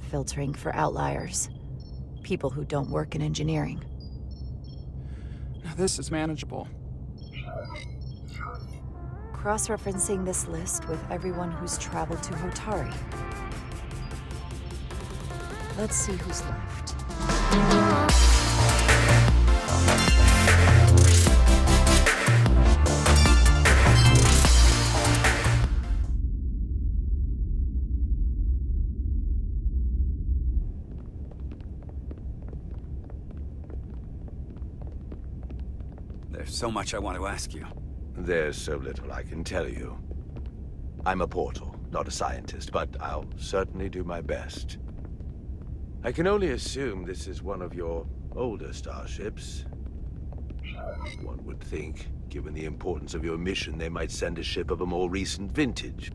filtering for outliers. People who don't work in engineering. This is manageable. Cross-referencing this list with everyone who's traveled to Hotari. Let's see who's left. There's so much I want to ask you. There's so little I can tell you. I'm a portal, not a scientist, but I'll certainly do my best. I can only assume this is one of your older starships. One would think, given the importance of your mission, they might send a ship of a more recent vintage.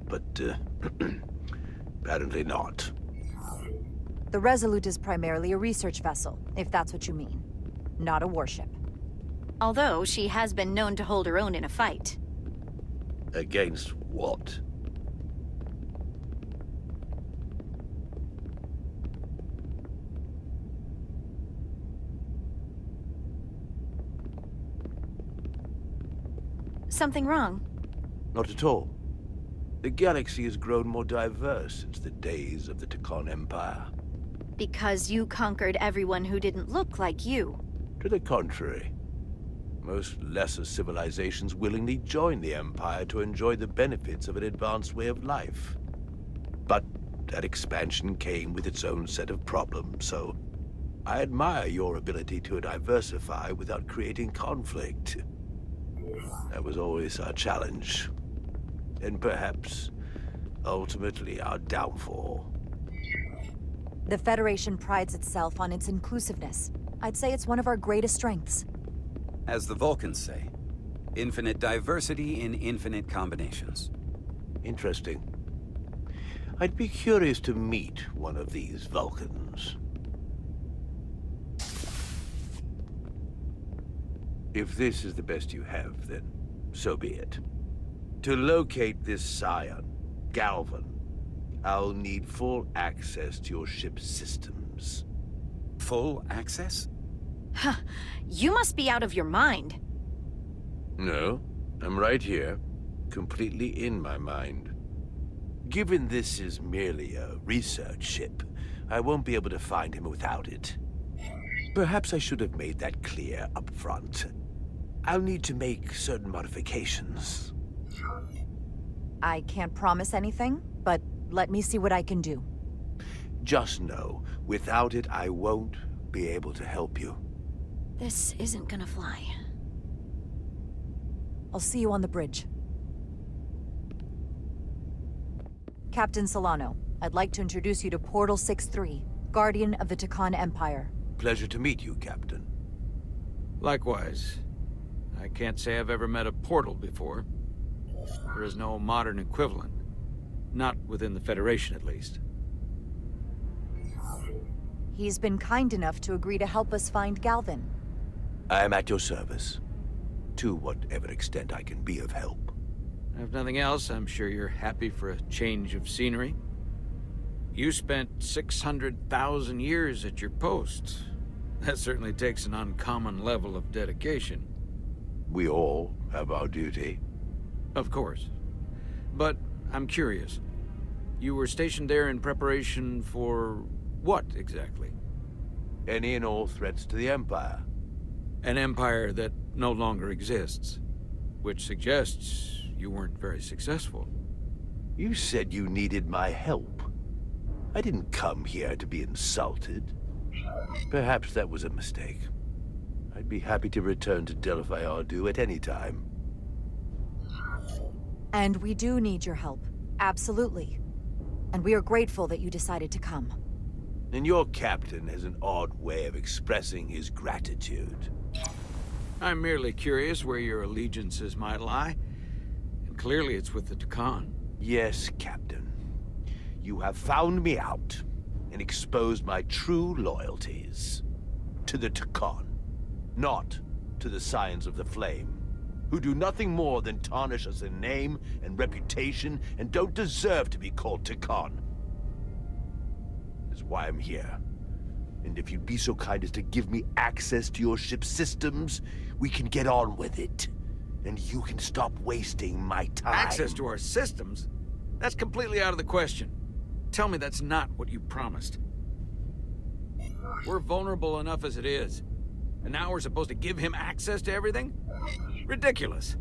But, apparently not. The Resolute is primarily a research vessel, if that's what you mean. Not a warship. Although she has been known to hold her own in a fight. Against what? Something wrong? Not at all. The galaxy has grown more diverse since the days of the Tekon Empire. Because you conquered everyone who didn't look like you. To the contrary. Most lesser civilizations willingly join the Empire to enjoy the benefits of an advanced way of life. But that expansion came with its own set of problems, so I admire your ability to diversify without creating conflict. That was always our challenge. And perhaps, ultimately, our downfall. The Federation prides itself on its inclusiveness. I'd say it's one of our greatest strengths. As the Vulcans say, infinite diversity in infinite combinations. Interesting. I'd be curious to meet one of these Vulcans. If this is the best you have, then so be it. To locate this scion, Galvan, I'll need full access to your ship's systems. Full access? Huh. You must be out of your mind. No, I'm right here, completely in my mind. Given this is merely a research ship, I won't be able to find him without it. Perhaps I should have made that clear up front. I'll need to make certain modifications. I can't promise anything, but let me see what I can do. Just know, without it, I won't be able to help you. This isn't gonna fly. I'll see you on the bridge. Captain Solano, I'd like to introduce you to Portal 6-3, Guardian of the Tekon Empire. Pleasure to meet you, Captain. Likewise. I can't say I've ever met a portal before. There is no modern equivalent. Not within the Federation, at least. He's been kind enough to agree to help us find Galvan. I am at your service. To whatever extent I can be of help. If nothing else, I'm sure you're happy for a change of scenery. You spent 600,000 years at your post. That certainly takes an uncommon level of dedication. We all have our duty. Of course. But I'm curious. You were stationed there in preparation for what, exactly? Any and all threats to the Empire. An empire that no longer exists. Which suggests you weren't very successful. You said you needed my help. I didn't come here to be insulted. Perhaps that was a mistake. I'd be happy to return to Delphi Ardu at any time. And we do need your help. Absolutely. And we are grateful that you decided to come. And your captain has an odd way of expressing his gratitude. I'm merely curious where your allegiances might lie. And clearly it's with the Tekon. Yes, Captain. You have found me out and exposed my true loyalties. To the Tekon, not to the Scions of the Flame, who do nothing more than tarnish us in name and reputation and don't deserve to be called Tekon. why I'm here. And if you'd be so kind as to give me access to your ship's systems, we can get on with it. And you can stop wasting my time. Access to our systems? That's completely out of the question. Tell me that's not what you promised. We're vulnerable enough as it is. And now we're supposed to give him access to everything? Ridiculous.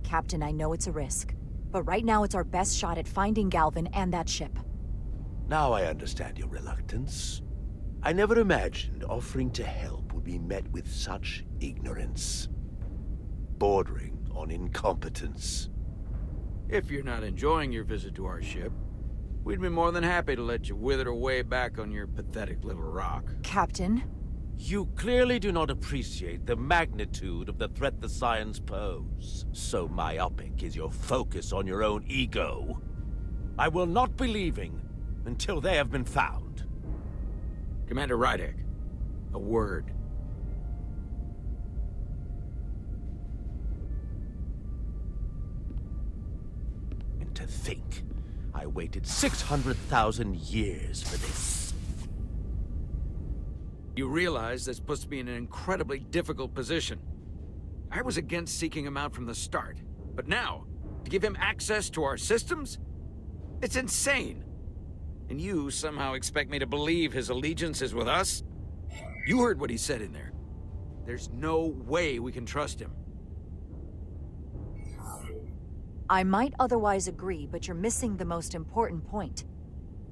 Captain, I know it's a risk, but right now it's our best shot at finding Galvin and that ship. Now I understand your reluctance. I never imagined offering to help would be met with such ignorance. Bordering on incompetence. If you're not enjoying your visit to our ship, we'd be more than happy to let you wither away back on your pathetic little rock. Captain? You clearly do not appreciate the magnitude of the threat the Scions pose. So myopic is your focus on your own ego. I will not be leaving until they have been found. Commander Rydek, a word. And to think, I waited 600,000 years for this. You realize that's supposed to be in an incredibly difficult position. I was against seeking him out from the start, but now, to give him access to our systems? It's insane. And you somehow expect me to believe his allegiance is with us? You heard what he said in there. There's no way we can trust him. I might otherwise agree, but you're missing the most important point.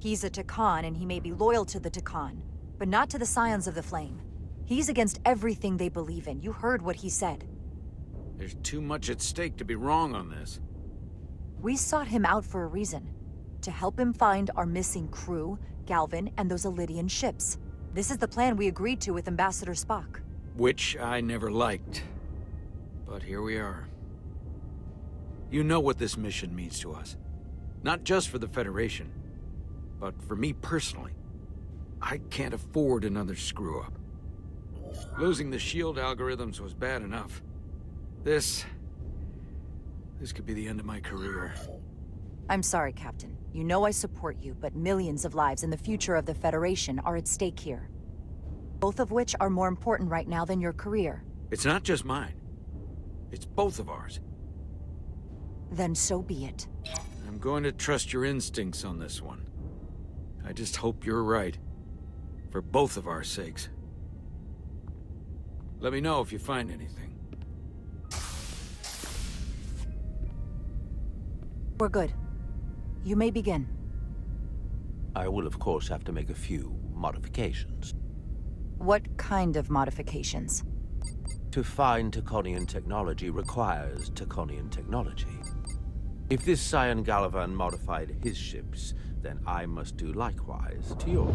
He's a Takan, and he may be loyal to the Takan, but not to the Scions of the Flame. He's against everything they believe in. You heard what he said. There's too much at stake to be wrong on this. We sought him out for a reason. To help him find our missing crew, Galvin, and those Elydian ships. This is the plan we agreed to with Ambassador Spock. Which I never liked. But here we are. You know what this mission means to us. Not just for the Federation, but for me personally. I can't afford another screw-up. Losing the shield algorithms was bad enough. This could be the end of my career. I'm sorry, Captain. You know I support you, but millions of lives and the future of the Federation are at stake here. Both of which are more important right now than your career. It's not just mine. It's both of ours. Then so be it. I'm going to trust your instincts on this one. I just hope you're right. For both of our sakes. Let me know if you find anything. We're good. You may begin. I will, of course, have to make a few modifications. What kind of modifications? To find Taconian technology requires Taconian technology. If this Scion Gallivan modified his ships, then I must do likewise to yours.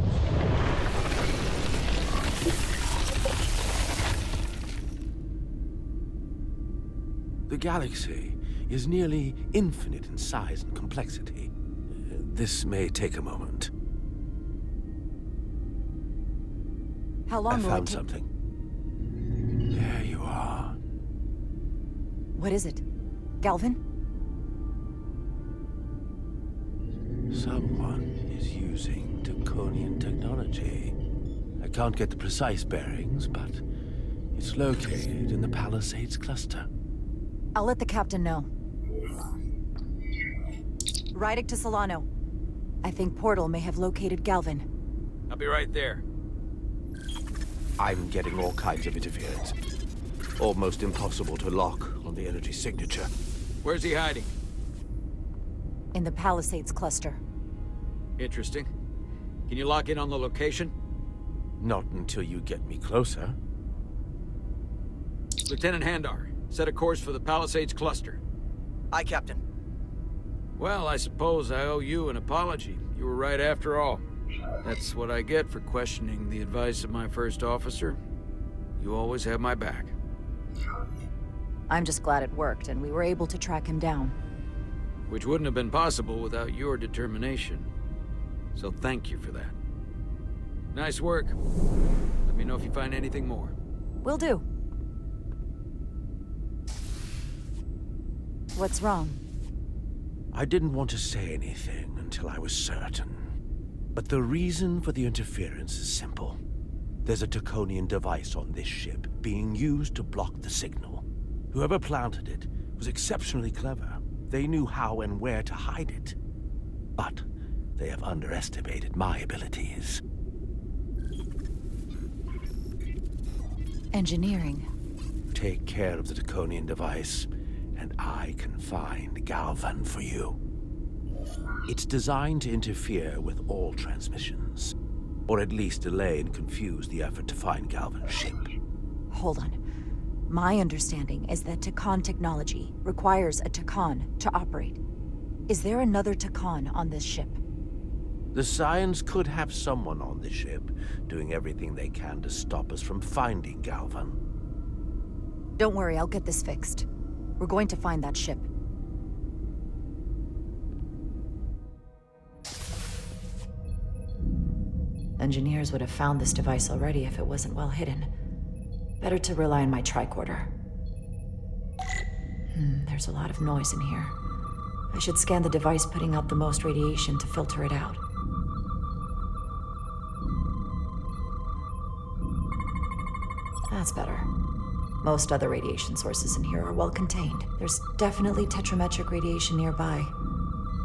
The galaxy is nearly infinite in size and complexity. This may take a moment. How long I will it found take? something. There you are. What is it? Galvin? Someone is using Taconian technology. I can't get the precise bearings, but it's located in the Palisades cluster. I'll let the captain know. Rydek to Solano. I think Portal may have located Galvin. I'll be right there. I'm getting all kinds of interference. Almost impossible to lock on the energy signature. Where's he hiding? In the Palisades cluster. Interesting. Can you lock in on the location? Not until you get me closer. Lieutenant Handar, set a course for the Palisades cluster. Aye, Captain. Well, I suppose I owe you an apology. You were right after all. That's what I get for questioning the advice of my first officer. You always have my back. I'm just glad it worked, and we were able to track him down. Which wouldn't have been possible without your determination. So thank you for that. Nice work. Let me know if you find anything more. Will do. What's wrong? I didn't want to say anything until I was certain. But the reason for the interference is simple. There's a Taconian device on this ship being used to block the signal. Whoever planted it was exceptionally clever. They knew how and where to hide it. But they have underestimated my abilities. Engineering. Take care of the Taconian device, and I can find Galvan for you. It's designed to interfere with all transmissions, or at least delay and confuse the effort to find Galvan's ship. Hold on. My understanding is that Takan technology requires a Takan to operate. Is there another Takan on this ship? The Scions could have someone on the ship, doing everything they can to stop us from finding Galvan. Don't worry, I'll get this fixed. We're going to find that ship. Engineers would have found this device already if it wasn't well hidden. Better to rely on my tricorder. There's a lot of noise in here. I should scan the device putting out the most radiation to filter it out. That's better. Most other radiation sources in here are well contained. There's definitely tetrametric radiation nearby.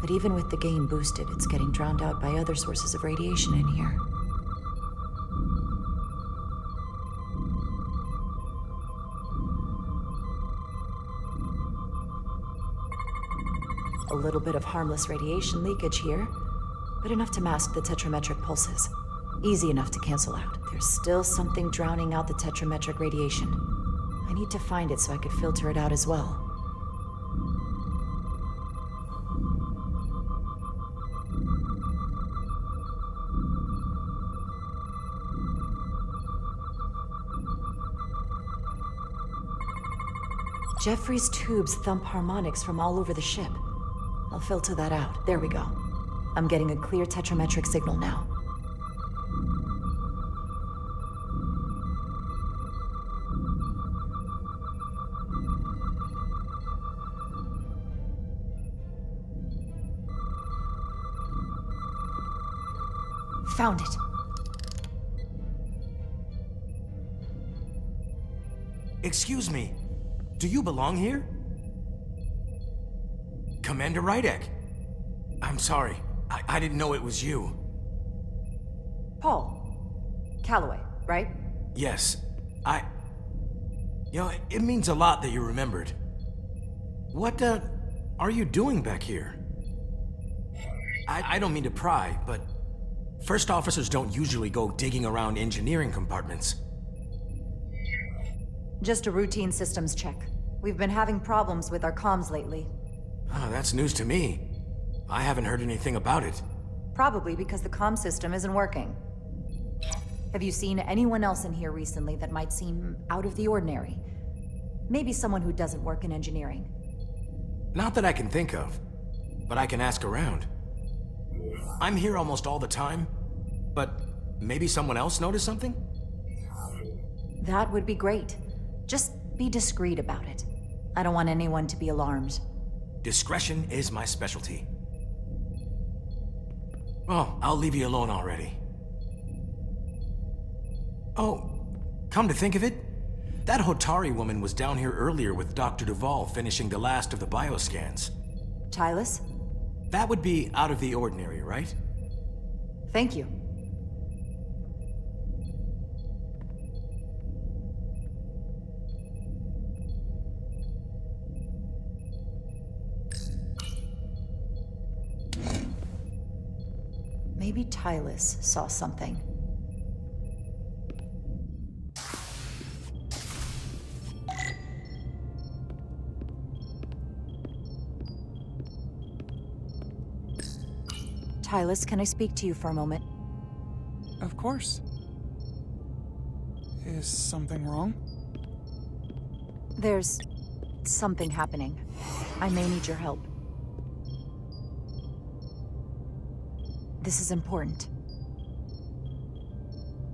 But even with the gain boosted, it's getting drowned out by other sources of radiation in here. A little bit of harmless radiation leakage here, but enough to mask the tetrametric pulses. Easy enough to cancel out. There's still something drowning out the tetrametric radiation. I need to find it so I could filter it out as well. Jeffrey's tubes thump harmonics from all over the ship. I'll filter that out. There we go. I'm getting a clear tetrametric signal now. Found it. Excuse me, do you belong here? Commander Rydek. I'm sorry, I didn't know it was you. Paul. Calloway, right? Yes, You know, it means a lot that you remembered. What, are you doing back here? I don't mean to pry, but first officers don't usually go digging around engineering compartments. Just a routine systems check. We've been having problems with our comms lately. Oh, that's news to me. I haven't heard anything about it. Probably because the comm system isn't working. Have you seen anyone else in here recently that might seem out of the ordinary? Maybe someone who doesn't work in engineering. Not that I can think of, but I can ask around. I'm here almost all the time, but maybe someone else noticed something? That would be great. Just be discreet about it. I don't want anyone to be alarmed. Discretion is my specialty. Well, I'll leave you alone already. Oh, come to think of it, that Hotari woman was down here earlier with Dr. Duvall finishing the last of the bioscans. Tylus? That would be out of the ordinary, right? Thank you. Maybe Tylus saw something. Tylus, can I speak to you for a moment? Of course. Is something wrong? There's something happening. I may need your help. This is important.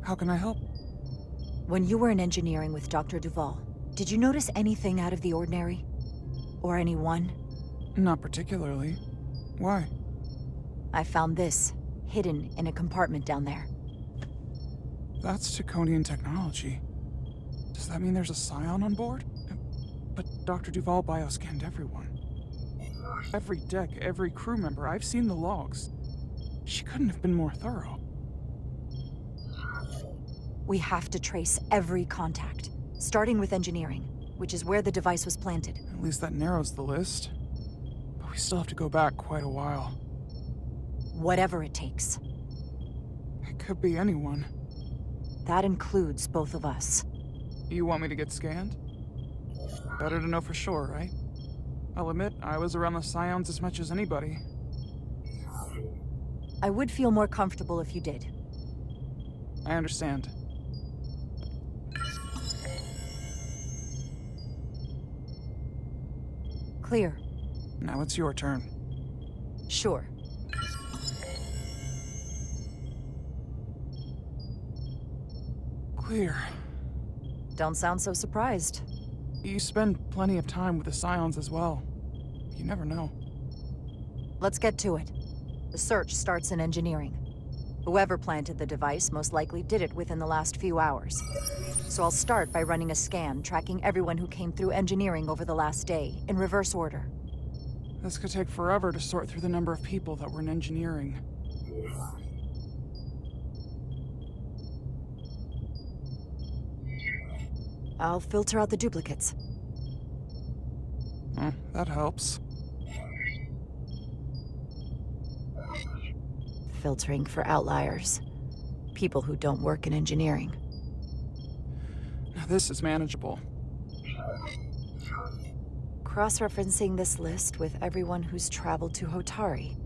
How can I help? When you were in engineering with Dr. Duvall, did you notice anything out of the ordinary? Or anyone? Not particularly. Why? I found this, hidden in a compartment down there. That's Draconian technology. Does that mean there's a scion on board? But Dr. Duval bioscanned everyone. Every deck, every crew member, I've seen the logs. She couldn't have been more thorough. We have to trace every contact, starting with engineering, which is where the device was planted. At least that narrows the list. But we still have to go back quite a while. Whatever it takes. It could be anyone. That includes both of us. You want me to get scanned? Better to know for sure, right? I'll admit, I was around the Scions as much as anybody. I would feel more comfortable if you did. I understand. Clear. Now it's your turn. Sure. Clear. Don't sound so surprised. You spend plenty of time with the Scions as well. You never know. Let's get to it. The search starts in engineering. Whoever planted the device most likely did it within the last few hours. So I'll start by running a scan, tracking everyone who came through engineering over the last day, in reverse order. This could take forever to sort through the number of people that were in engineering. I'll filter out the duplicates. That helps. Filtering for outliers. People who don't work in engineering. Now this is manageable. Cross-referencing this list with everyone who's traveled to Hotari.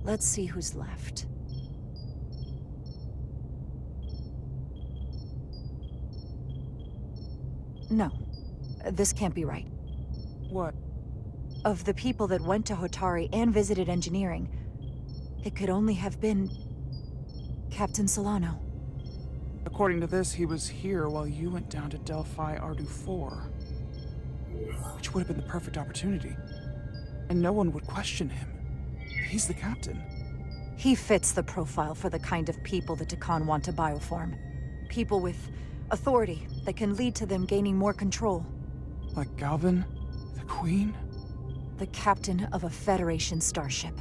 Let's see who's left. No, this can't be right. What? Of the people that went to Hotari and visited engineering, it could only have been Captain Solano. According to this, he was here while you went down to Delphi Ardu 4. Which would have been the perfect opportunity. And no one would question him. He's the captain. He fits the profile for the kind of people the Takan want to bioform. People with authority that can lead to them gaining more control. Like Galvin? The Queen? The captain of a Federation starship.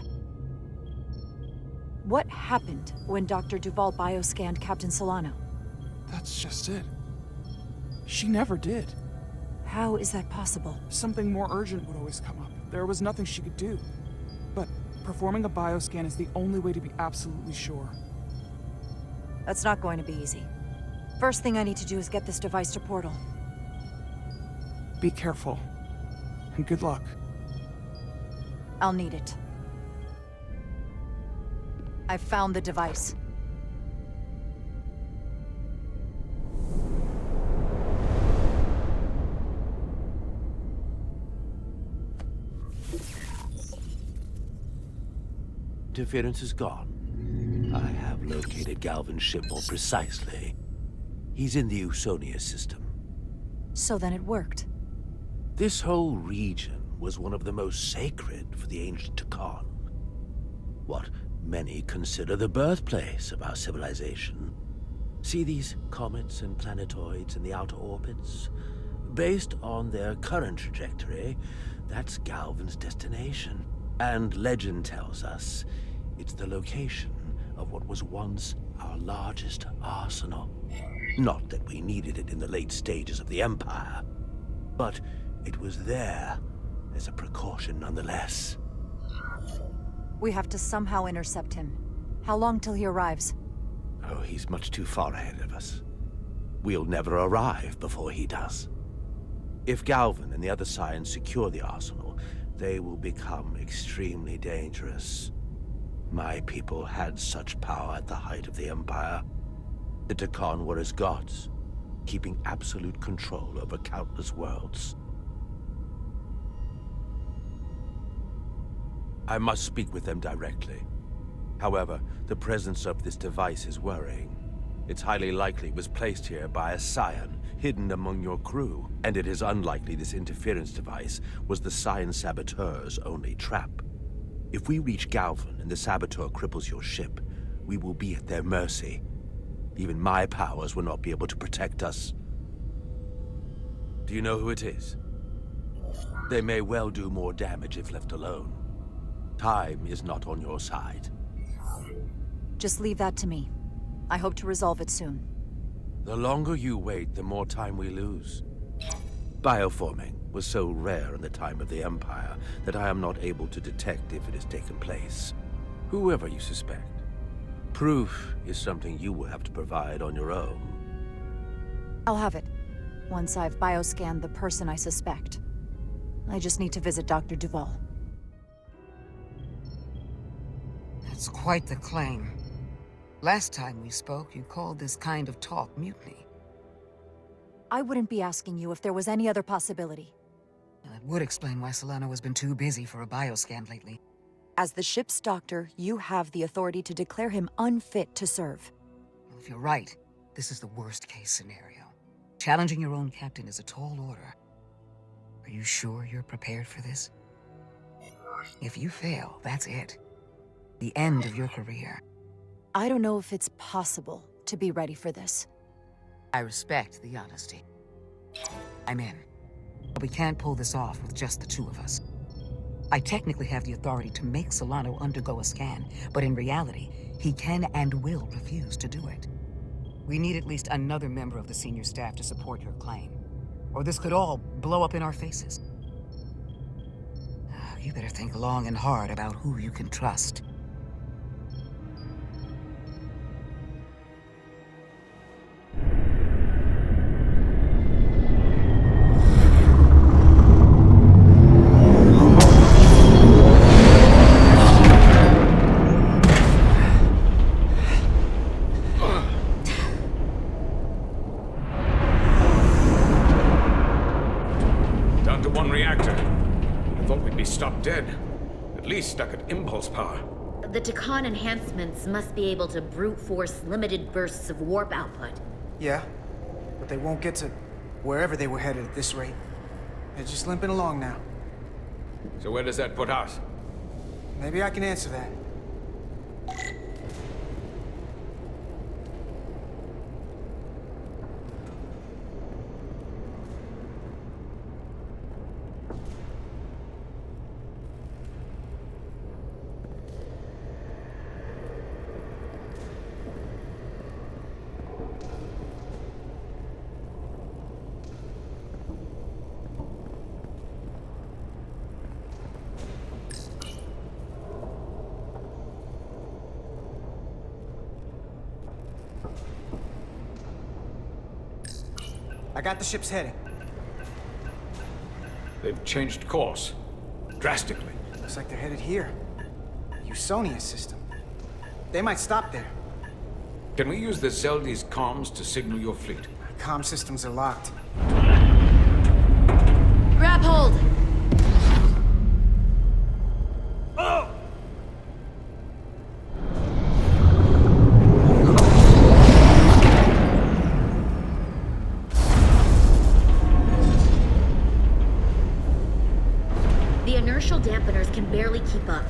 What happened when Dr. Duval bioscanned Captain Solano? That's just it. She never did. How is that possible? Something more urgent would always come up. There was nothing she could do. But performing a bioscan is the only way to be absolutely sure. That's not going to be easy. First thing I need to do is get this device to Portal. Be careful. And good luck. I'll need it. I've found the device. Interference is gone. I have located Galvin's ship more precisely. He's in the Usonia system. So then it worked. This whole region was one of the most sacred for the ancient Takan. What many consider the birthplace of our civilization. See these comets and planetoids in the outer orbits? Based on their current trajectory, that's Galvin's destination. And legend tells us it's the location of what was once our largest arsenal. Not that we needed it in the late stages of the Empire, but it was there as a precaution nonetheless. We have to somehow intercept him. How long till he arrives? Oh, he's much too far ahead of us. We'll never arrive before he does. If Galvin and the other Scions secure the arsenal, they will become extremely dangerous. My people had such power at the height of the Empire. The Takan were as gods, keeping absolute control over countless worlds. I must speak with them directly. However, the presence of this device is worrying. It's highly likely it was placed here by a Scion, hidden among your crew, and it is unlikely this interference device was the Scion saboteur's only trap. If we reach Galvan and the Saboteur cripples your ship, we will be at their mercy. Even my powers will not be able to protect us. Do you know who it is? They may well do more damage if left alone. Time is not on your side. Just leave that to me. I hope to resolve it soon. The longer you wait, the more time we lose. Bioforming was so rare in the time of the Empire that I am not able to detect if it has taken place. Whoever you suspect, proof is something you will have to provide on your own. I'll have it, once I've bioscanned the person I suspect. I just need to visit Dr. Duval. That's quite the claim. Last time we spoke, you called this kind of talk mutiny. I wouldn't be asking you if there was any other possibility. Now, that would explain why Solano has been too busy for a bioscan lately. As the ship's doctor, you have the authority to declare him unfit to serve. Well, if you're right, this is the worst-case scenario. Challenging your own captain is a tall order. Are you sure you're prepared for this? If you fail, that's it. The end of your career. I don't know if it's possible to be ready for this. I respect the honesty. I'm in. But we can't pull this off with just the two of us. I technically have the authority to make Solano undergo a scan, but in reality, he can and will refuse to do it. We need at least another member of the senior staff to support your claim, or this could all blow up in our faces. You better think long and hard about who you can trust. Dead. At least stuck at impulse power. The Takan enhancements must be able to brute force limited bursts of warp output. Yeah, but they won't get to wherever they were headed at this rate. They're just limping along now. So where does that put us? Maybe I can answer that. I got the ship's heading. They've changed course. Drastically. Looks like they're headed here. Usonia system. They might stop there. Can we use the Zeldi's comms to signal your fleet? Comm systems are locked. Grab hold! Dampeners can barely keep up.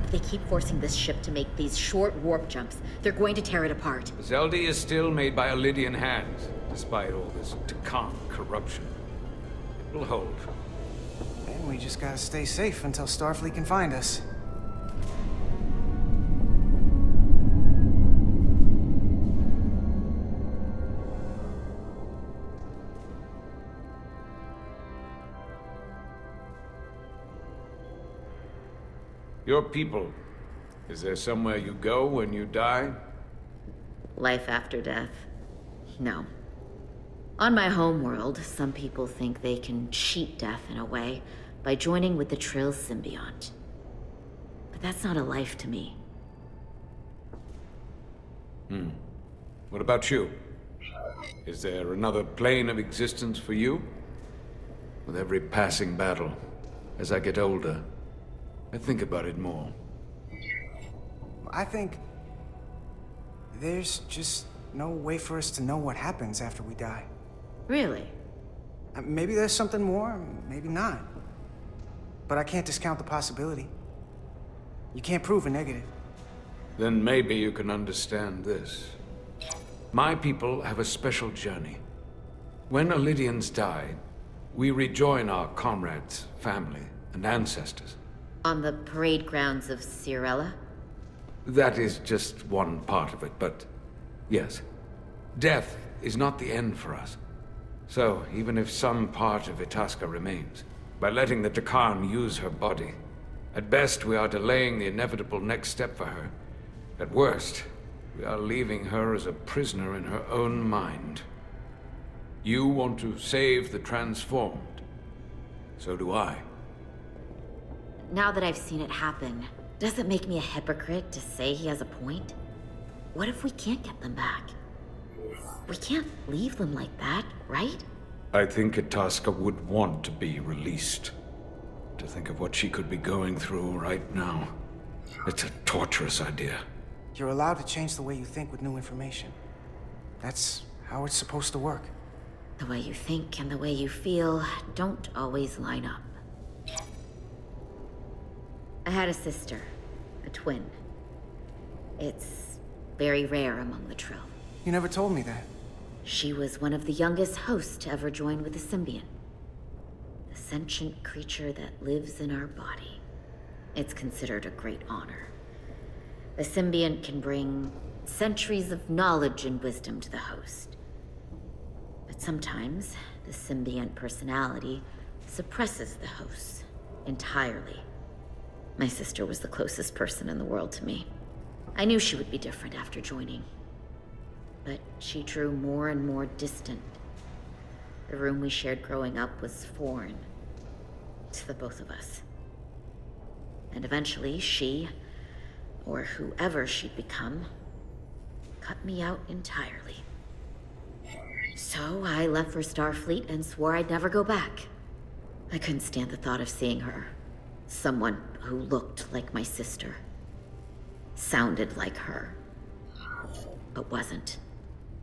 If they keep forcing this ship to make these short warp jumps, they're going to tear it apart. Zeldi is still made by Lydian hands, despite all this Takan corruption. It will hold. And we just gotta stay safe until Starfleet can find us. Your people, is there somewhere you go when you die? Life after death? No. On my homeworld, some people think they can cheat death in a way by joining with the Trill symbiont. But that's not a life to me. What about you? Is there another plane of existence for you? With every passing battle, as I get older, I think about it more. I think there's just no way for us to know what happens after we die. Really? Maybe there's something more, maybe not. But I can't discount the possibility. You can't prove a negative. Then maybe you can understand this. My people have a special journey. When Illydians die, we rejoin our comrades, family, and ancestors. On the parade grounds of Cirella? That is just one part of it, but yes. Death is not the end for us. So, even if some part of Itasca remains, by letting the Dakan use her body, at best we are delaying the inevitable next step for her. At worst, we are leaving her as a prisoner in her own mind. You want to save the transformed. So do I. Now that I've seen it happen, does it make me a hypocrite to say he has a point? What if we can't get them back? We can't leave them like that, right? I think Itasca would want to be released. To think of what she could be going through right now. It's a torturous idea. You're allowed to change the way you think with new information. That's how it's supposed to work. The way you think and the way you feel don't always line up. I had a sister, a twin. It's very rare among the Trill. You never told me that. She was one of the youngest hosts to ever join with a symbiont. The sentient creature that lives in our body. It's considered a great honor. The symbiont can bring centuries of knowledge and wisdom to the host. But sometimes, the symbiont personality suppresses the host entirely. My sister was the closest person in the world to me. I knew she would be different after joining. But she drew more and more distant. The room we shared growing up was foreign to the both of us. And eventually she, or whoever she'd become, cut me out entirely. So I left for Starfleet and swore I'd never go back. I couldn't stand the thought of seeing her. Someone who looked like my sister. Sounded like her. But wasn't.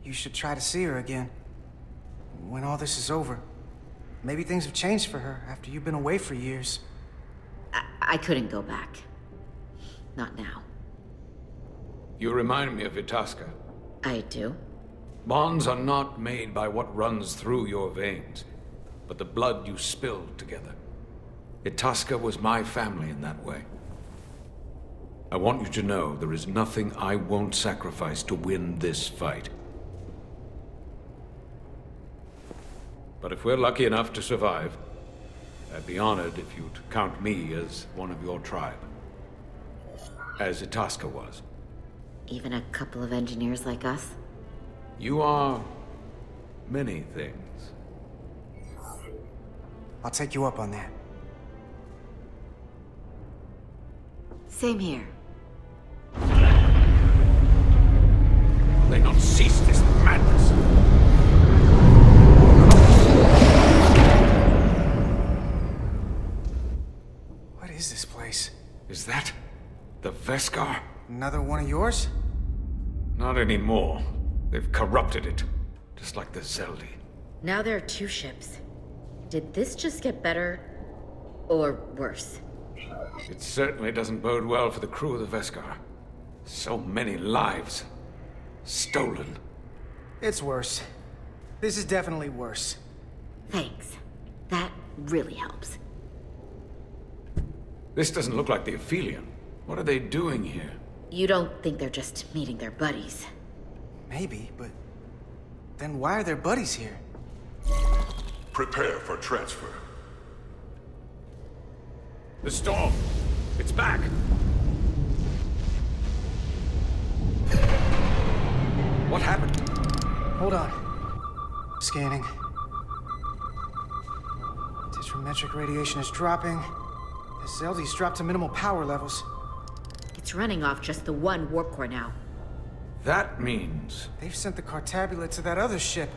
You should try to see her again. When all this is over. Maybe things have changed for her after you've been away for years. I couldn't go back. Not now. You remind me of Itasca. I do? Bonds are not made by what runs through your veins, but the blood you spilled together. Itasca was my family in that way. I want you to know there is nothing I won't sacrifice to win this fight. But if we're lucky enough to survive, I'd be honored if you'd count me as one of your tribe. As Itasca was. Even a couple of engineers like us? You are many things. I'll take you up on that. Same here. They not cease this madness. What is this place? Is that the Veskar? Another one of yours? Not anymore. They've corrupted it, just like the Zeldi. Now there are 2 ships. Did this just get better, or worse? It certainly doesn't bode well for the crew of the Veskar. So many lives stolen. It's worse. This is definitely worse. Thanks. That really helps. This doesn't look like the Aphelion. What are they doing here? You don't think they're just meeting their buddies? Maybe, but then why are their buddies here? Prepare for transfer. The storm! It's back! What happened? Hold on. Scanning. Tetrametric radiation is dropping. The Zeldi's dropped to minimal power levels. It's running off just the one warp core now. That means... They've sent the Cartabula to that other ship.